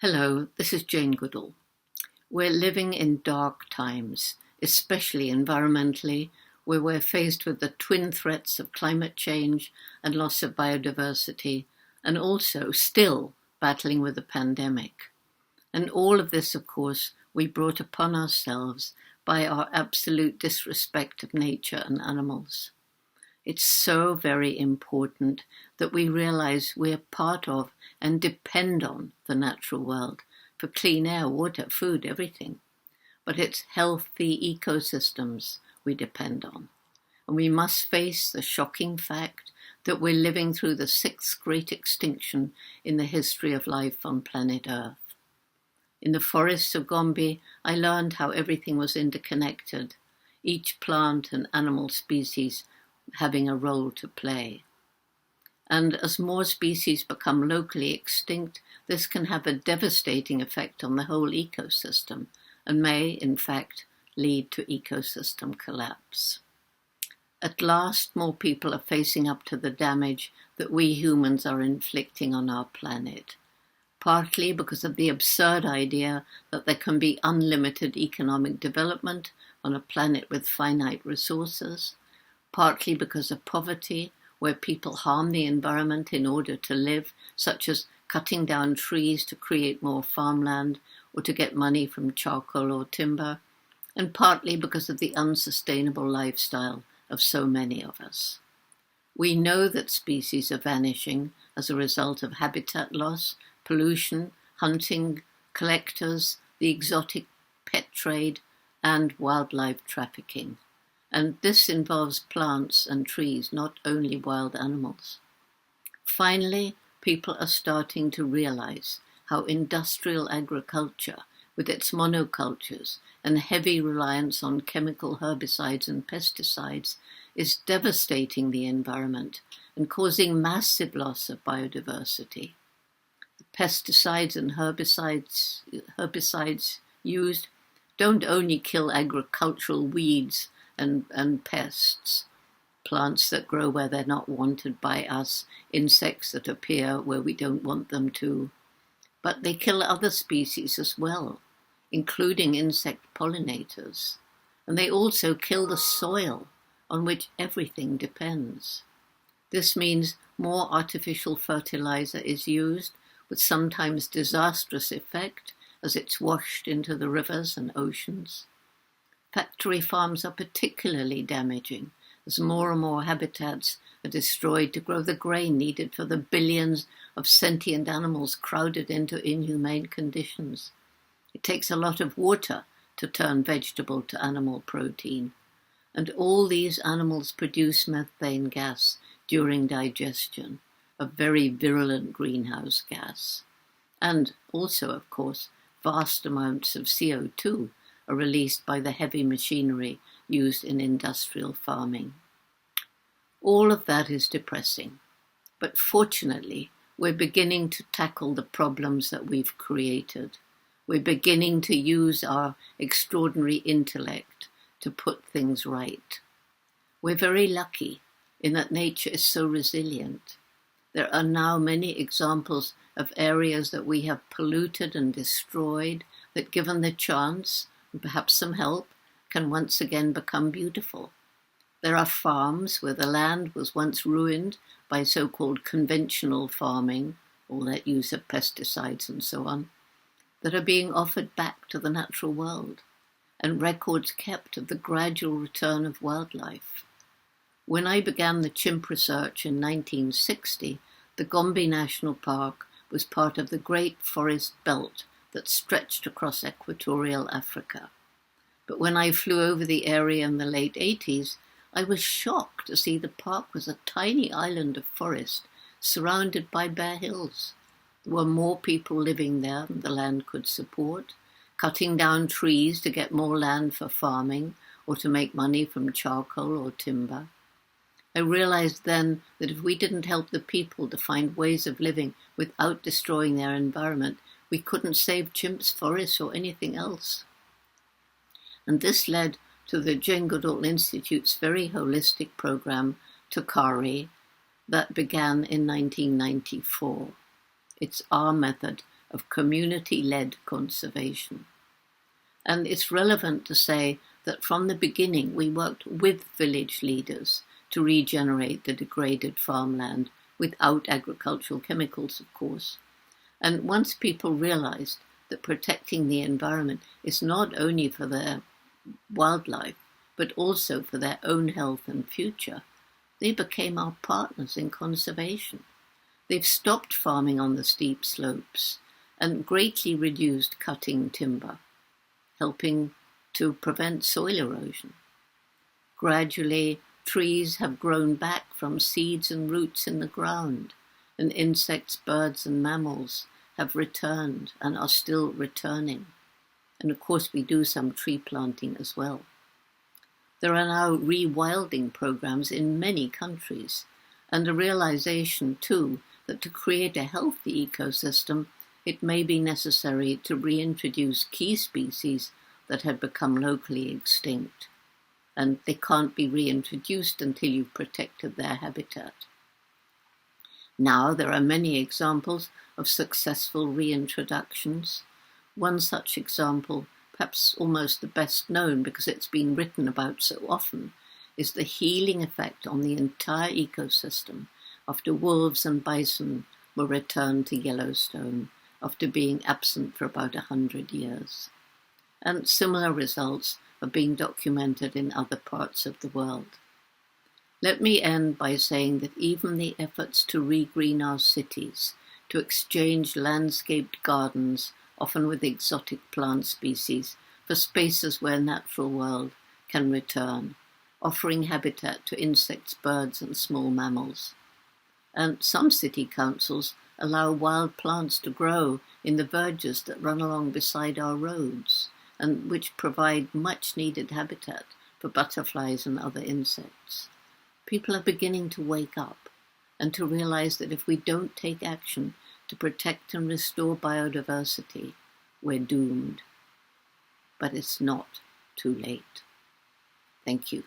Hello, this is Jane Goodall. We're living in dark times, especially environmentally, where we're faced with the twin threats of climate change and loss of biodiversity, and also still battling with the pandemic. And all of this, of course, we brought upon ourselves by our absolute disrespect of nature and animals. It's so very important that we realize we're part of and depend on the natural world for clean air, water, food, everything. But it's healthy ecosystems we depend on. And we must face the shocking fact that we're living through the sixth great extinction in the history of life on planet Earth. In the forests of Gombe, I learned how everything was interconnected, each plant and animal species having a role to play. And as more species become locally extinct, this can have a devastating effect on the whole ecosystem and may, in fact, lead to ecosystem collapse. At last, more people are facing up to the damage that we humans are inflicting on our planet, partly because of the absurd idea that there can be unlimited economic development on a planet with finite resources, partly because of poverty, where people harm the environment in order to live, such as cutting down trees to create more farmland or to get money from charcoal or timber, and partly because of the unsustainable lifestyle of so many of us. We know that species are vanishing as a result of habitat loss, pollution, hunting, collectors, the exotic pet trade, and wildlife trafficking. And this involves plants and trees, not only wild animals. Finally, people are starting to realize how industrial agriculture, with its monocultures and heavy reliance on chemical herbicides and pesticides, is devastating the environment and causing massive loss of biodiversity. The pesticides and herbicides used don't only kill agricultural weeds and pests, plants that grow where they're not wanted by us, insects that appear where we don't want them to, but they kill other species as well, including insect pollinators. And they also kill the soil on which everything depends. This means more artificial fertilizer is used, with sometimes disastrous effect as it's washed into the rivers and oceans. Factory farms are particularly damaging, as more and more habitats are destroyed to grow the grain needed for the billions of sentient animals crowded into inhumane conditions. It takes a lot of water to turn vegetable to animal protein, and all these animals produce methane gas during digestion, a very virulent greenhouse gas. And also, of course, vast amounts of CO2 are released by the heavy machinery used in industrial farming. All of that is depressing, but fortunately, we're beginning to tackle the problems that we've created. We're beginning to use our extraordinary intellect to put things right. We're very lucky in that nature is so resilient. There are now many examples of areas that we have polluted and destroyed that, given the chance, and perhaps some help, can once again become beautiful. There are farms where the land was once ruined by so-called conventional farming, all that use of pesticides and so on, that are being offered back to the natural world, and records kept of the gradual return of wildlife. When I began the chimp research in 1960, the Gombe National Park was part of the great forest belt that stretched across equatorial Africa. But when I flew over the area in the late 80s, I was shocked to see the park was a tiny island of forest surrounded by bare hills. There were more people living there than the land could support, cutting down trees to get more land for farming or to make money from charcoal or timber. I realized then that if we didn't help the people to find ways of living without destroying their environment, we couldn't save chimps, forests, or anything else. And this led to the Jane Goodall Institute's very holistic program, Tokari, that began in 1994. It's our method of community-led conservation. And it's relevant to say that from the beginning we worked with village leaders to regenerate the degraded farmland without agricultural chemicals, of course. And once people realized that protecting the environment is not only for their wildlife, but also for their own health and future, they became our partners in conservation. They've stopped farming on the steep slopes and greatly reduced cutting timber, helping to prevent soil erosion. Gradually, trees have grown back from seeds and roots in the ground, and insects, birds, and mammals have returned and are still returning. And of course, we do some tree planting as well. There are now rewilding programs in many countries, and the realization, too, that to create a healthy ecosystem, it may be necessary to reintroduce key species that had become locally extinct, and they can't be reintroduced until you've protected their habitat. Now there are many examples of successful reintroductions. One such example, perhaps almost the best known because it's been written about so often, is the healing effect on the entire ecosystem after wolves and bison were returned to Yellowstone after being absent for about 100 years. And similar results are being documented in other parts of the world. Let me end by saying that even the efforts to regreen our cities, to exchange landscaped gardens, often with exotic plant species, for spaces where natural world can return, offering habitat to insects, birds, and small mammals. And some city councils allow wild plants to grow in the verges that run along beside our roads, and which provide much-needed habitat for butterflies and other insects. People are beginning to wake up and to realize that if we don't take action to protect and restore biodiversity, we're doomed. But it's not too late. Thank you.